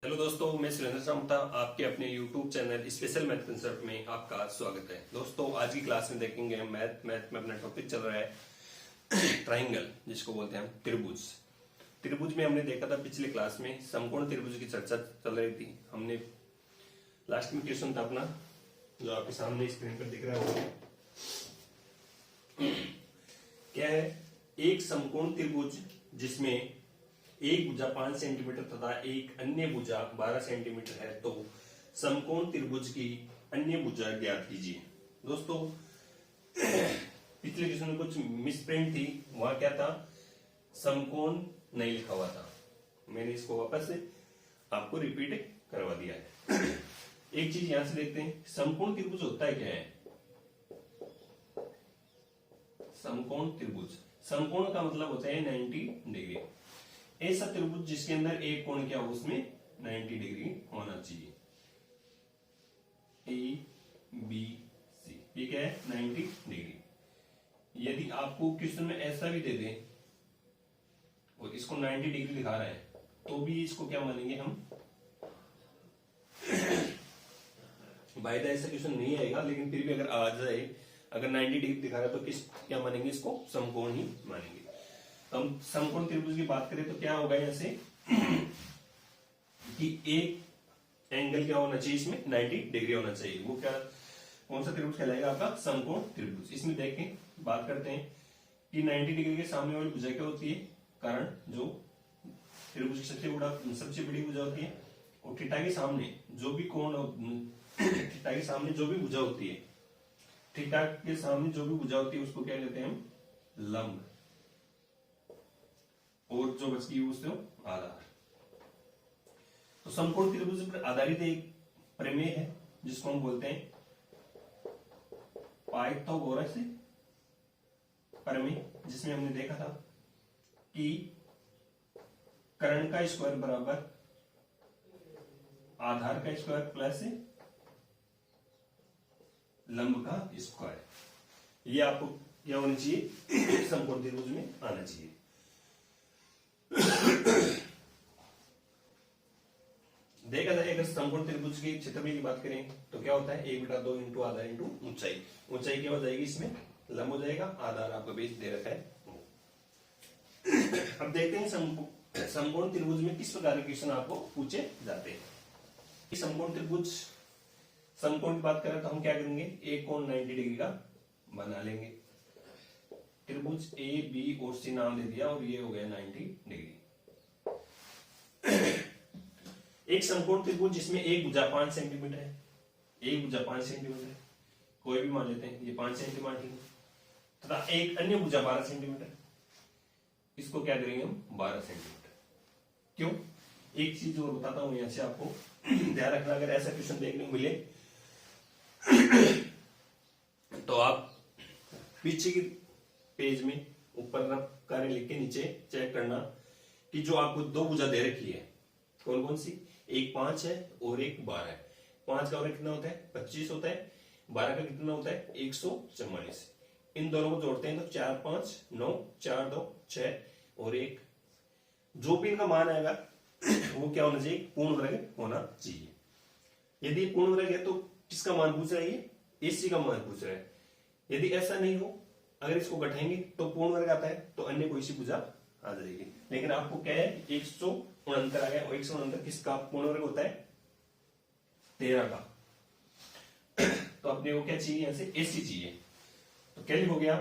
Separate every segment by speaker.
Speaker 1: Hello दोस्तों, मैं सुरेंद्र समता आपके अपने YouTube channel special math concept में आपका स्वागत है। दोस्तों, आज की क्लास में देखेंगे मैथ में अपना टॉपिक चल रहा है ट्राइंगल, जिसको बोलते हैं हम त्रिभुज। त्रिभुज में हमने देखा था पिछले क्लास में समकोण त्रिभुज की चर्चा चल रही थी। हमने लास्ट में क्वेश्चन था अपना, जो आपके सामने स्क्रीन पर दिख रहा है, क्या है? एक समकोण त्रिभुज जिसमें एक भुजा 5 सेंटीमीटर तथा एक अन्य भुजा 12 सेंटीमीटर है, तो समकोण त्रिभुज की अन्य भुजा ज्ञात कीजिए। दोस्तों, पिछले क्वेश्चन में कुछ मिसप्रिंट थी, वहां क्या था, समकोण नहीं लिखा हुआ था। मैंने इसको वापस से आपको रिपीट करवा दिया है। एक चीज यहां से देखते हैं, समकोण त्रिभुज होता है क्या है? समकोण त्रिभुज, समकोण का मतलब होता है 90 डिग्री। ऐसा त्रिभुज जिसके अंदर एक कोण क्या हो, उसमें 90 डिग्री होना चाहिए। ए बी सी, ये क्या है? 90 डिग्री। यदि आपको क्वेश्चन में ऐसा भी दे दे और इसको 90 डिग्री दिखा रहा है, तो भी इसको क्या मानेंगे हम? बाय द ऐसा क्वेश्चन नहीं आएगा, लेकिन फिर भी अगर आ जाए, अगर 90 डिग्री दिखा रहा है, तो क्या मानेंगे? इसको समकोण ही मानेंगे। हम समकोण त्रिभुज की बात करें तो क्या होगा यहां से कि एक एंगल क्या होना चाहिए, इसमें 90 डिग्री होना चाहिए। वो क्या, कौन सा त्रिभुज कहलाएगा? आपका समकोण त्रिभुज। इसमें देखें, बात करते हैं कि 90 डिग्री के सामने वाली भुजा क्या होती है? कारण, जो त्रिभुज की सबसे बड़ी भुजा होती है। और थीटा के सामने जो भी कोण, थीटा के सामने जो भी भुजा होती है, थीटा के सामने जो भी भुजा होती है, उसको क्या कहते हैं हम? लंब। और जो बच गई उससे आधार। तो समकोण त्रिभुज पर आधारित एक प्रमेय है, जिसको हम बोलते हैं पाइथागोरस प्रमेय, जिसमें हमने देखा था कि कर्ण का स्क्वायर बराबर आधार का स्क्वायर प्लस लंब का स्क्वायर। ये आपको क्या होना चाहिए? समकोण त्रिभुज में आना चाहिए। देखा जाए, अगर समकोण त्रिभुज की क्षेत्रफल की बात करें तो क्या होता है? 1/2 इंटू आधार इंटू ऊंचाई। ऊंचाई क्या हो जाएगी? इसमें लंब हो जाएगा, आधार आपका बेस दे रखा है। अब देखते हैं समकोण त्रिभुज में किस प्रकार के क्वेश्चन आपको पूछे जाते हैं। समकोण त्रिभुज, समकोण की बात करें तो हम क्या करेंगे? एक कोण 90 डिग्री का बना लेंगे। त्रिभुज ए बी और सी नाम दे दिया, और ये हो गया 90 डिग्री। एक समकोण त्रिभुज जिसमें एक भुजा 5 सेंटीमीटर है, एक भुजा 5 सेंटीमीटर है, कोई भी मान लेते हैं, ये 5 सेंटीमीटर है, तथा एक अन्य भुजा 12 सेंटीमीटर, इसको क्या करेंगे हम? 12 सेंटीमीटर। क्यों? एक चीज और बताता हूं यहां से आपको ध्यान रखना। अगर ऐसा क्वेश्चन देखने को मिले तो आप पीछे की पेज में ऊपर कार्य लिख के नीचे चेक करना कि जो आपको दो भुजा दे रखी है, कौन कौन सी? एक 5 है और एक 12 है। 5 का और कितना होता है? 25 होता है। 12 का कितना होता है? 144। इन दोनों को जोड़ते हैं तो 4 5 9, 4 2 6 और 1। जो भी इनका मान आएगा वो क्या होना चाहिए? पूर्ण वर्ग होना चाहिए। यदि पूर्ण वर्ग है तो किसका मान पूछ रहा है? ये एसी का मान पूछ रहा है। यदि ऐसा नहीं हो, अगर इसको घटाएंगे तो पूर्ण वर्ग आता है, तो अन्य कोई सी भुजा आ जाएगी। लेकिन आपको क्या है? 169 आ गया, और 169 किसका पूर्ण वर्ग होता है? 13 का। तो अपने को क्या चाहिए? यहां से एसी चाहिए। तो क्या हो गया?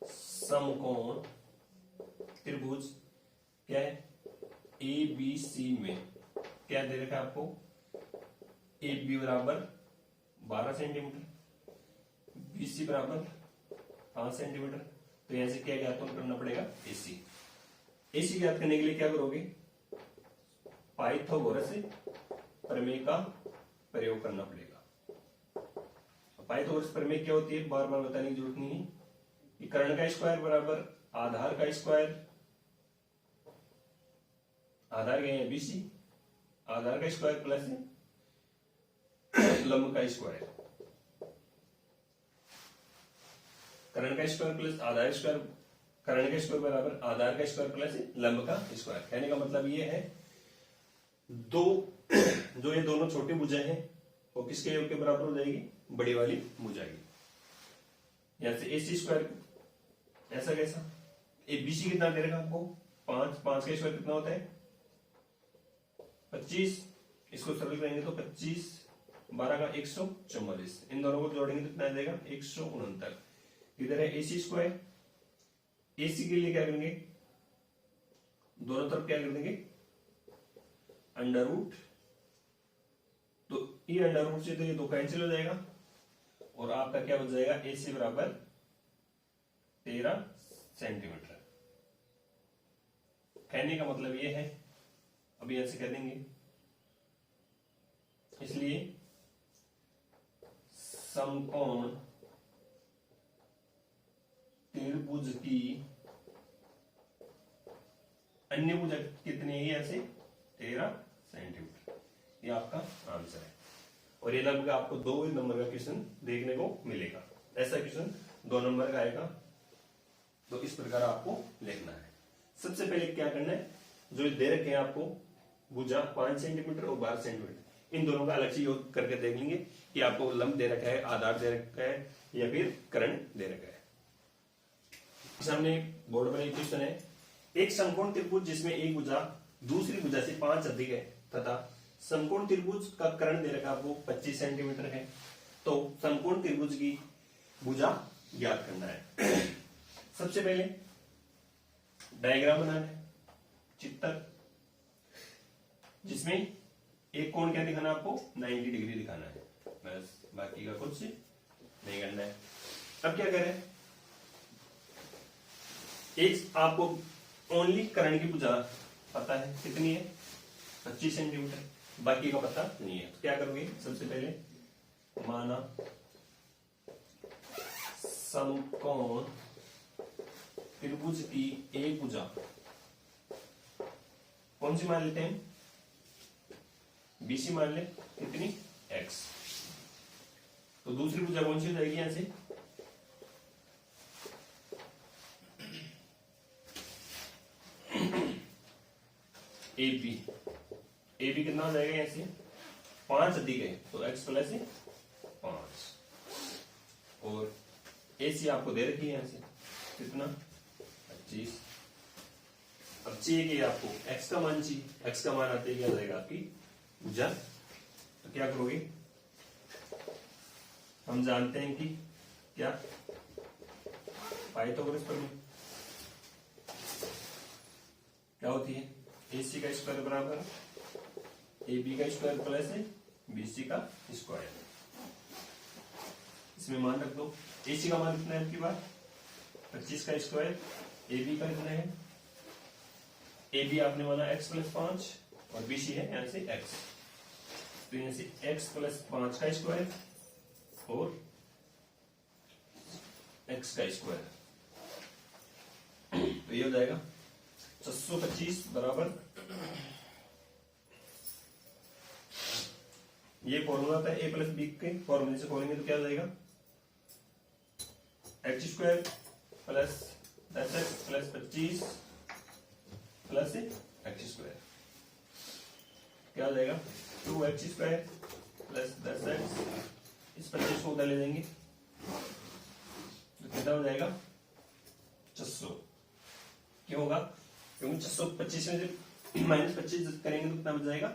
Speaker 1: समकोण त्रिभुज क्या है? ए बी सी में क्या दे रखा है आपको? ए बी बराबर 12 सेंटीमीटर, बी सी बराबर 5 सेंटीमीटर। तो यहां से क्या ज्ञात करना पड़ेगा? एसी। एसी ज्ञात करने के लिए क्या करोगे? पाइथागोरस प्रमेय का प्रयोग करना पड़ेगा। पाइथागोरस प्रमेय क्या होती है? बार बार बताने की जरूरत नहीं है कि कर्ण का स्क्वायर बराबर आधार का स्क्वायर, आधार क्या है? बीसी, आधार का स्क्वायर प्लस लंब का स्क्वायर। कर्ण का स्क्वायर प्लस आधार स्क्वायर कर्ण का स्क्वायर बराबर आधार का स्क्वायर प्लस लंब का स्क्वायर। कहने का मतलब ये है दो जो ये दोनों छोटी भुजाएं हैं वो किसके योग के बराबर हो जाएगी, बड़ी वाली भुजा की। यहां से AC स्क्वायर ऐसा कैसा, ए BC कितना दे रखा आपको 5, 5 का स्क्वायर कितना होता है 25, इसको सरल करेंगे तो 25 12 का 144, इन दोनों को जोड़ेंगे तो कितना आ जाएगा 169। इधर है AC स्क्वायर, AC के लिए क्या करेंगे दोनों तरफ क्या कर देंगे अंडर रूट, तो ये अंडर रूट से तो ये दो कैंसिल हो जाएगा और आपका क्या बच जाएगा AC बराबर 13 सेंटीमीटर। कहने का मतलब ये है, अभी ऐसे कह देंगे, इसलिए समकोण त्रिभुज की अन्य भुजा कितनी है ऐसे 13 सेंटीमीटर, ये आपका आंसर है। और ये लगभग आपको 2 नंबर का क्वेश्चन देखने को मिलेगा। ऐसा क्वेश्चन 2 नंबर का आएगा, तो इस प्रकार आपको लिखना है। सबसे पहले क्या करना है, जो दे रखे हैं आपको भुजा 5 सेंटीमीटर और 12 सेंटीमीटर, इन दोनों का अलग से योग करके देख लेंगे कि आपको लंब दे रखा है, आधार दे रखा है या फिर कर्ण दे रखा है। सामने बोर्ड पर एक क्वेश्चन है, एक समकोण त्रिभुज जिसमें एक भुजा दूसरी भुजा से 5 अधिक है तथा समकोण त्रिभुज का कर्ण दे रखा आपको 25 सेंटीमीटर है, तो समकोण त्रिभुज की भुजा ज्ञात करना है। सबसे पहले डायग्राम बनाना है, चित्र, जिसमें एक कोण क्या दिखाना है आपको 90 डिग्री दिखाना है, बस बाकी का कुछ नहीं करना है। अब क्या करें, एक आपको ओनली कर्ण की भुजा पता है कितनी है 25 सेंटीमीटर, बाकी का पता नहीं है, तो क्या करोगे सबसे पहले माना समकोण त्रिभुज की एक भुजा कौन सी मान लेते हैं BC मान ले, कितनी X, तो दूसरी भुजा कौन सी हो जाएगी यहां से AB कितना हो जाएगा यहां से 5 अधिक है तो X प्लस 5, और AC आपको दे रखी है यहां से कितना 25। अब चाहिए कि आपको X का मान चाहिए, X का मान आते ही क्या हो जाएगा आपकी भुजा, तो क्या करोगे, हम जानते हैं कि क्या पाइथागोरस प्रमेय क्या होती है, AC का स्क्वायर बराबर AB का स्क्वायर प्लस BC का स्क्वायर। इसमें मान रख दो, AC का मान कितना है आपकी बात 25 का स्क्वायर, AB का कितना है, AB आपने माना X प्लस 5 और BC है यहां से X, तो यहां से X प्लस 5 का स्क्वायर और X का स्क्वायर, तो ये हो जाएगा 625 बराबर, ये फॉर्मूला था A प्लस B के फॉर्मूले से खोलेंगे तो क्या हो जाएगा X square plus 10x plus 25 plus X square, क्या हो जाएगा 2x स्क्वायर प्लस 10x, इस 25 को उधर ले जाएंगे तो कितना हो जाएगा 600, क्यों होगा, क्योंकि 625 में से माइनस 25 करेंगे तो कितना बच जाएगा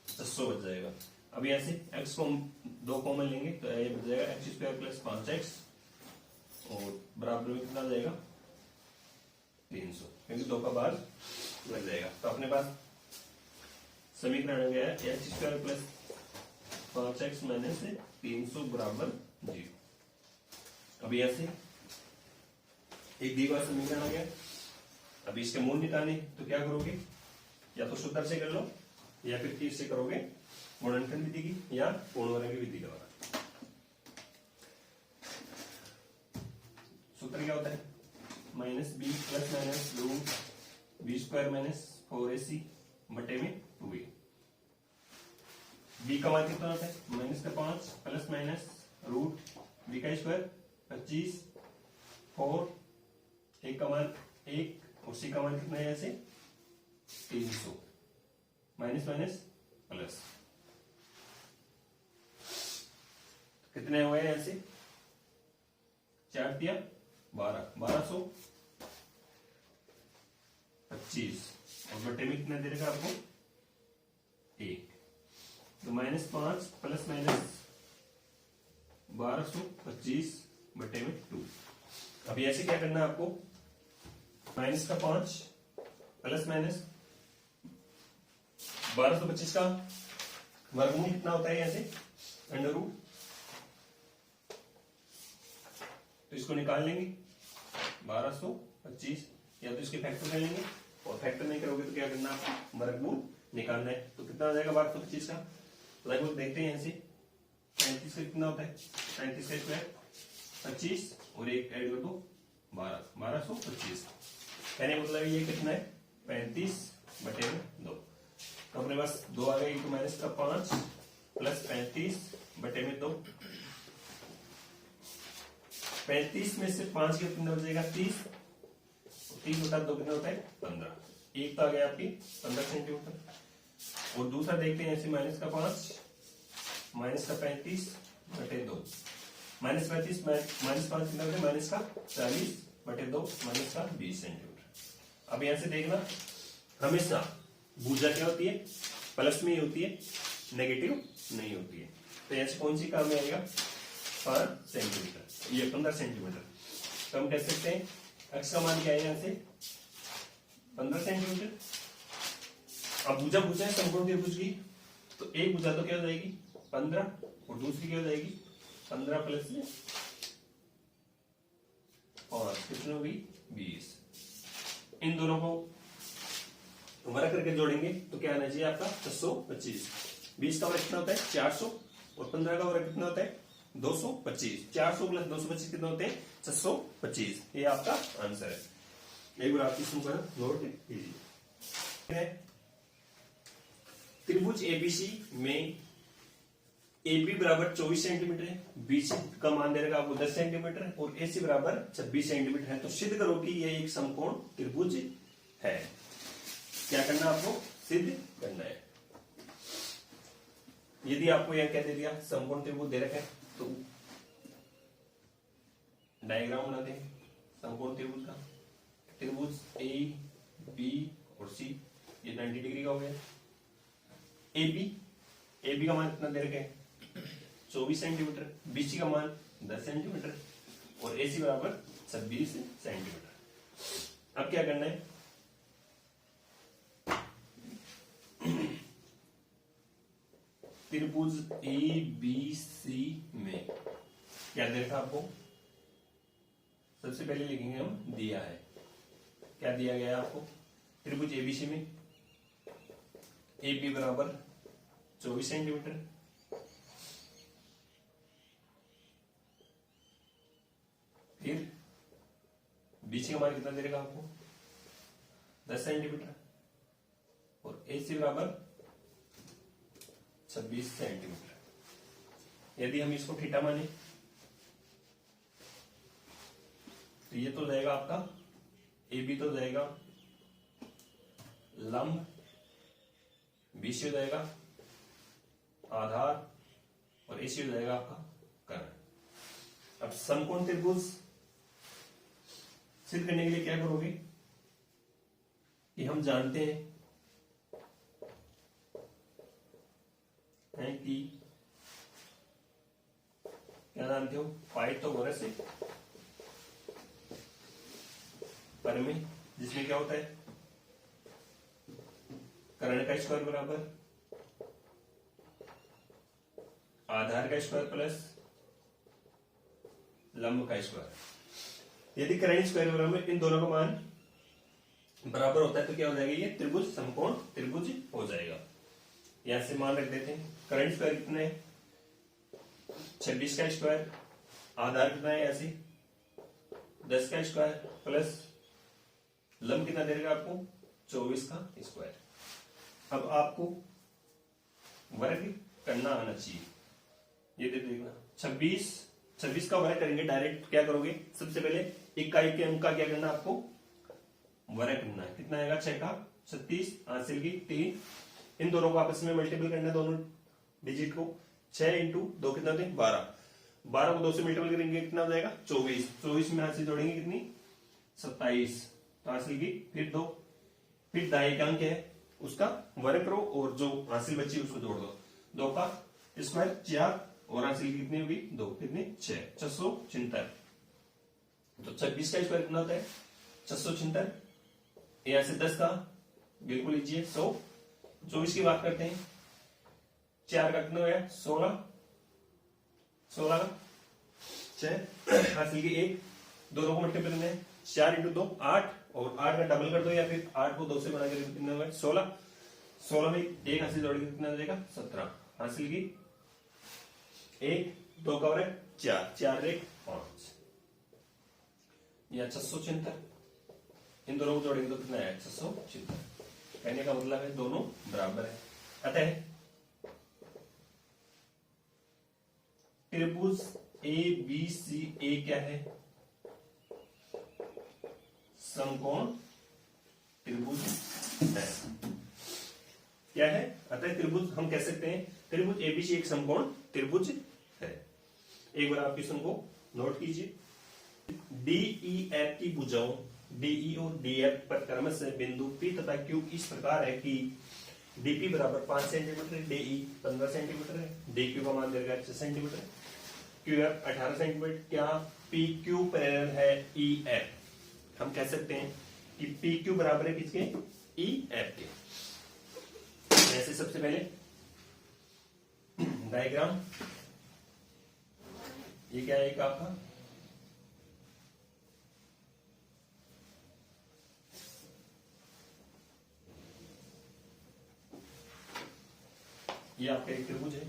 Speaker 1: 600 बच जाएगा। अब यहां से x को 2 कॉमन लेंगे तो ये बच जाएगा x स्क्वायर प्लस 5x और बराबर में कितना आ जाएगा 300, क्योंकि 2 का भाग लग जाएगा। तो अपने पास समीकरण आ गया है x square plus 5x minus 300 बराबर 0। अब यहां से एक दी हुआ समीकरण आ गया, अभी इसके मूल निकालने तो क्या करोगे, या तो सूत्र से कर लो या फिर किससे करोगे गुणनखंड विधि की या पूर्णवर्ग की विधि द्वारा। सूत्र क्या होता है minus B plus minus root B square minus 4ac बटे में 2a। बी का मान कितना होता है माइनस का 5 प्लस माइनस रूट बी का स्क्वायर 25 4 एक का मान 1 और सी का मान कितना है ऐसे 300, माइनस माइनस प्लस, कितने हुए हैं ऐसे 4 दिया 12, 1225 और बटे में कितना दे देगा आपको 1, तो -5 प्लस माइनस 1225 बटे में 2। अभी ऐसे क्या करना है आपको, माइनस का 5 प्लस माइनस 1225 का वर्गमूल कितना होता है ऐसे अंडर रूट, तो इसको निकाल लेंगे 1225 या तो इसके फैक्टर कर लेंगे, और फैक्टर नहीं करोगे तो क्या करना आपको वर्गमूल निकालना है। तो कितना आ जाएगा 1225 का, लगभग देखते हैं ऐसे 35 का कितना होता है 35 का स्क्वायर 25 और एक ऐड कर दो 1225, कहने का मतलब ये कितना है 35 बटे 2, तो अपने पास 2 आ गए, तो माइनस का 5 प्लस 35 बटे में 2, 35 में से 5 का कितना बचेगा 30, 30 बटा 2 कितना होता है 15, एक तो आ गया आपकी 15 सेंटीमीटर। और दूसरा देखते हैं ऐसे माइनस का 5 माइनस का 35 बटे 2, माइनस 35 माइनस 5 कितना होता है माइनस का 40 बटे 2 माइनस का 20 सेंटीमीटर। अब यहां से देखना हमेशा भुजा क्या होती है प्लस में ही होती है, नेगेटिव नहीं होती है, तो ऐसे कौन सी काम में आएगा 5 सेंटीमीटर, ये 15 सेंटीमीटर, तो हम कह सकते हैं x का मान क्या है यहां से 15 सेंटीमीटर। अब भुजा पूछा है समकोण त्रिभुज की, तो एक भुजा तो क्या हो जाएगी 15 और दूसरी क्या हो जाएगी 15 प्लस 5 कितनी होगी 20, इन दोनों को वर्ग करके जोड़ेंगे तो क्या आना चाहिए आपका 625, 20 का वर्ग कितना होता है 400 और 15 का वर्ग कितना होता है 225, 400 प्लस 225 कितना होते हैं 625, ये आपका आंसर है। एक बार आप इसको नोट कीजिए। त्रिभुज एबीसी में AB बराबर 24 सेंटीमीटर है, BC का मान दे रखा आपको 10 सेंटीमीटर और AC बराबर 26 सेंटीमीटर है, तो सिद्ध करो कि यह एक समकोण त्रिभुज है। क्या करना आपको सिद्ध करना है। यदि आपको यह क्या दे दिया समकोण त्रिभुज दे रखा है तो डायग्राम बनाते हैं समकोण त्रिभुज का, त्रिभुज A B और C ये 90 डिग्री का हो गया। AB का मान कितना दे रखा है 24 सेंटीमीटर, BC का मान 10 सेंटीमीटर और AC बराबर 26 सेंटीमीटर। अब क्या करना है त्रिभुज ABC में क्या दे रखा आपको, सबसे पहले लिखेंगे हम दिया है, क्या दिया गया है आपको त्रिभुज ABC में AB बराबर 24 सेंटीमीटर, फिर BC का मान कितना दे रखा आपको 10 सेंटीमीटर और AC बराबर 26 सेंटीमीटर। यदि हम इसको थीटा माने तो ये तो जाएगा आपका AB तो जाएगा लंब, BC हो जाएगा आधार और AC हो जाएगा आपका कर्ण। अब समकोण त्रिभुज सिद्ध करने के लिए क्या करोगे कि हम जानते हैं कि क्या जानते हो पाइथागोरस प्रमेय, जिसमें क्या होता है कर्ण का स्क्वायर बराबर आधार का स्क्वायर प्लस लंब का स्क्वायर। यदि कर्ण स्क्वायर बराबर इन दोनों का मान बराबर होता है तो क्या हो जाएगा ये त्रिभुज समकोण त्रिभुज हो जाएगा। यहां से मान रख देते हैं कर्ण स्क्वायर कितना है 26 का स्क्वायर, आधार कितना है ऐसे 10 का स्क्वायर प्लस लंब कितना दे देगा आपको 24 का स्क्वायर। अब आपको वर्ग करना आना चाहिए, ये दे देखना 26 26 का वर्ग करेंगे डायरेक्ट। क्या करोगे, सबसे पहले इकाई के अंक का क्या करना आपको, वर्ग करना है। कितना आएगा, 6 का 36, हासिल की 3। इन दोनों को आपस में मल्टीपल करना है, दोनों डिजिट को। 6 इंटू 2 कितना होते हैं, 12। 12 को 2 से मल्टीपल करेंगे कितना हो जाएगा, 24। 24 में हासिल जोड़ेंगे कितनी, 27। तो हासिल की फिर 2, फिर दाएं का अंक है उसका वर्ग करो और जो हासिल बची उसको जोड़ दो। 2 का स्क्वायर 4 और हासिल कितनी होगी, 2, कितनी 6, 676। तो 26 का स्क्वायर कितना होता है, 676। यहां से 10 का बिल्कुल लीजिए 100। 24 की बात करते हैं, 4 का कितना है, 16। 16 का 6 हासिल की 1, दोनों को मल्टीप्लाई करना है। 4 इंटू 2 8 और 8 का डबल कर दो या फिर 8 को 2 से बना कर कितना होगा, 16। 16 में 1 हासिल जोड़ के कितना हो जाएगा, 17। हासिल की 1, 2 का वर्ग 4, 4 1 5 या 676। इन दोनों को जोड़ेंगे तो कितना है, 676। कहने का मतलब है दोनों बराबर है। अतः त्रिभुज ए बी सी ए क्या है, समकोण त्रिभुज है। क्या है, अतः त्रिभुज हम कह सकते हैं त्रिभुज एबीसी एक समकोण त्रिभुज है। एक बार आप इसको नोट कीजिए। डीई एफ की भुजाओं डीई और डीएफ पर क्रमशः बिंदु पी तथा क्यू इस प्रकार है कि डीपी बराबर 5 सेंटीमीटर, डीई 15 सेंटीमीटर है, डीक्यू का मान देगा 6 सेंटीमीटर, क्यूएफ 18 सेंटीमीटर। क्या पी क्यू पैरेलल है ई एफ, हम कह सकते हैं कि पी क्यू बराबर है किसके, ई एफ के। ऐसे सबसे पहले डायग्राम, ये क्या है आपका, ये आपका एक त्रिभुज है।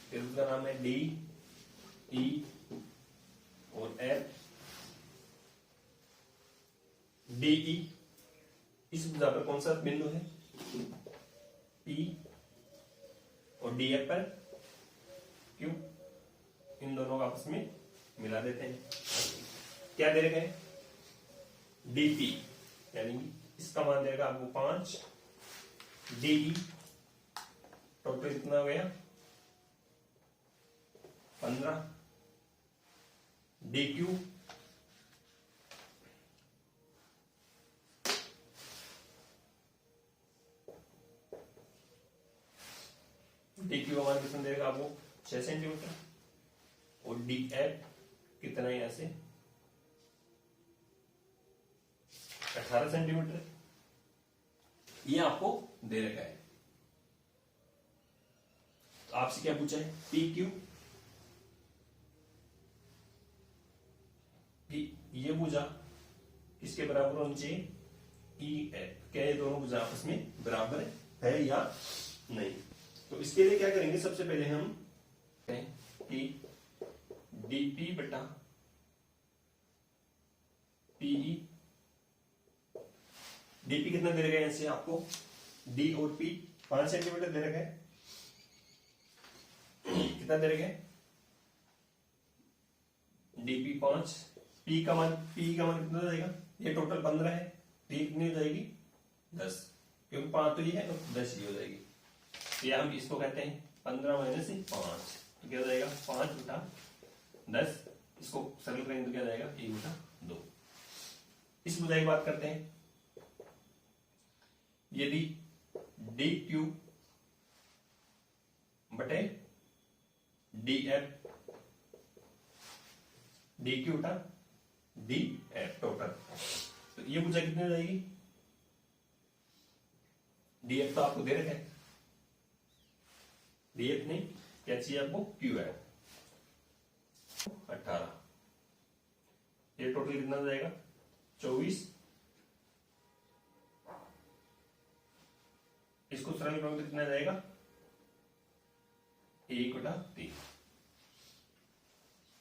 Speaker 1: त्रिभुज का नाम है डी ई और एफ। डीई इस भुजा पर कौन सा बिंदु है, पी, और डीएफ पर क्यू। इन दोनों को आपस में मिला देते हैं। क्या दे रखे हैं, डीपी यानी इसका मान देगा आपको 5, डीई टोटल कितना हो गया 15, डीक्यू डीक्यू का मान कितना देगा आपको 6 सेंटीमीटर, और डीएफ कितना है यहां से 18 सेंटीमीटर। ये आपको दे रखा है। तो आपसे क्या पूछा है, पी क्यू, ये भुजा किसके बराबर होनी चाहिए, ई एफ। क्या ये दोनों भुजा आपस में बराबर है या नहीं। तो इसके लिए क्या करेंगे, सबसे पहले हम कि डीपी बटा पीई, डीपी कितना दे रखा है ऐसे आपको, डी और पी 5 सेंटीमीटर दे रखा है। कितना दे रखा है, डीपी 5, पी का मान कितना हो जाएगा, ये टोटल 15 है, डी कितनी हो जाएगी 10, क्योंकि 5 तो ये है तो 10 ये हो जाएगी। या हम इसको कहते हैं 15 माइनस 5, तो क्या हो जाएगा 5 बटा 10। इसको सरल करेंगे तो क्या जाएगा 1 बटा 2। इस भुजा की बात करते हैं। यदि डी क्यू बटे डी एफ, डी क्यू बटा डी एफ टोटल, तो ये भुजा कितनी हो जाएगी, डी एफ तो आपको दे रखा है, डी एफ नहीं क्या चाहिए आपको, क्यू एफ 18। ये टोटल कितना हो जाएगा 24। इसको सरल करोगे तो कितना जाएगा 1 बटा 3।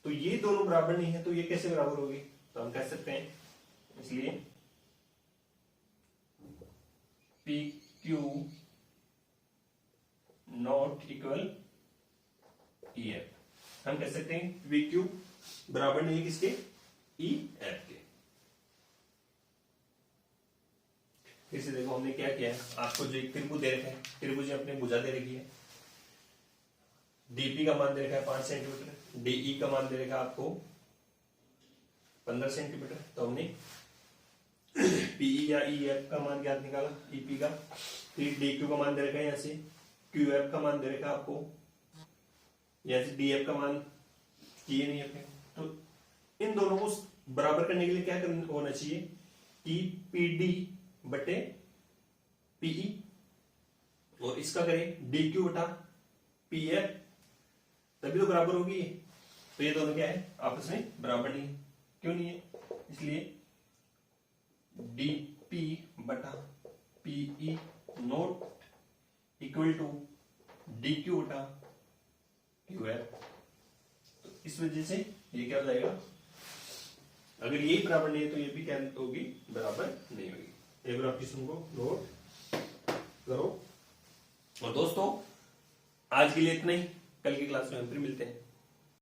Speaker 1: तो ये दोनों बराबर नहीं है तो ये कैसे बराबर होगी, तो हम कह सकते हैं, इसलिए P Q not equal E F. हम कह सकते हैं वी क्यू बराबर नहीं है किसके, ई एफ के। फिर से देखो हमने क्या किया है, आपको जो एक त्रिभुज दे रखा है, त्रिभुज अपने भुजा दे रखी है, डीपी का मान दे रखा है 5 सेंटीमीटर, डीई का मान दे रखा है आपको 15 सेंटीमीटर। तो हमने पीई या ई एफ का मान ज्ञात निकाला, ईपी का। फिर डी क्यू का मान दे रखा है यहाँ से, क्यू एफ का मान दे रखा है आपको, यहाँ से डी एफ का मान किए नहीं अपने। तो इन दोनों को बराबर करने के लिए क्या होना चाहिए कि पीडी बटे पीई, और इसका करें डी क्यू बटा पी एफ, तभी तो बराबर होगी। तो ये दोनों क्या है, आपस में बराबर नहीं है। क्यों नहीं है, इसलिए डीपी बटा PE not equal to D Q बटा क्यू एफ। तो इस वजह से ये क्या हो जाएगा, अगर यही बराबर नहीं है तो ये भी क्या होगी, बराबर नहीं होगी। एक बार आप क्वेश्चन को नोट करो। और दोस्तों आज के लिए इतना ही, कल की क्लास में हम फिर मिलते हैं।